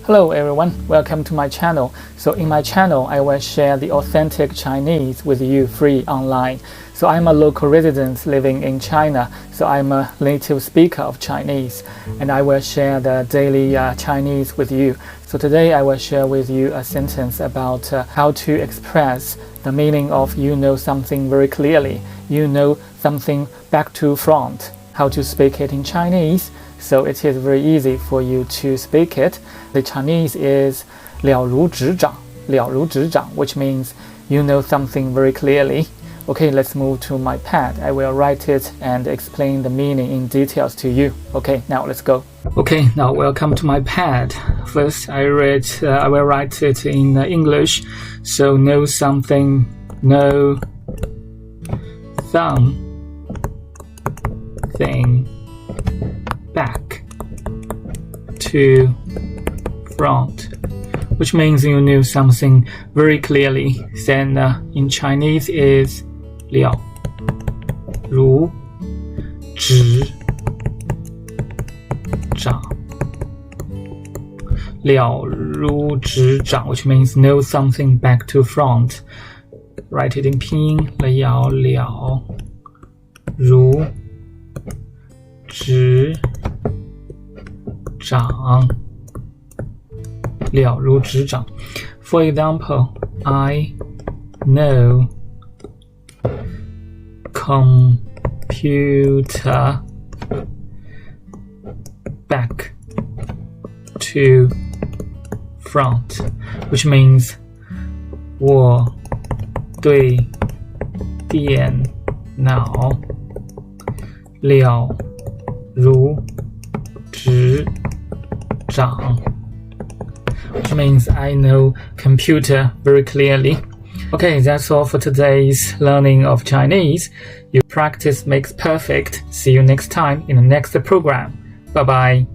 Hello everyone, welcome to my channel. So in my channel, I will share the authentic Chinese with you free online. So I'm a local resident living in China, so I'm a native speaker of Chinese, and I will share the daily Chinese with you. So today I will share with you a sentence about how to express the meaning of you know something very clearly, you know something back to front, how to speak it in Chinese. So it is very easy for you to speak it. The Chinese is 了如指掌, 了如指掌, which means you know something very clearly. Okay, let's move to my pad. I will write it and explain the meaning in details to you. Okay, now let's go. Okay, now welcome to my pad. First, I will write it in English. So know something, know something back to front, which means you knew something very clearly. Then in Chinese is 了如指掌, 了如指掌, which means know something back to front. Write it in 拼音 了如指掌, 了如指掌. For example, I know computer back to front, which means 我对电脑了如指掌, which means I know computer very clearly. Okay, that's all for today's learning of Chinese. Your practice makes perfect. See you next time in the next program. Bye bye.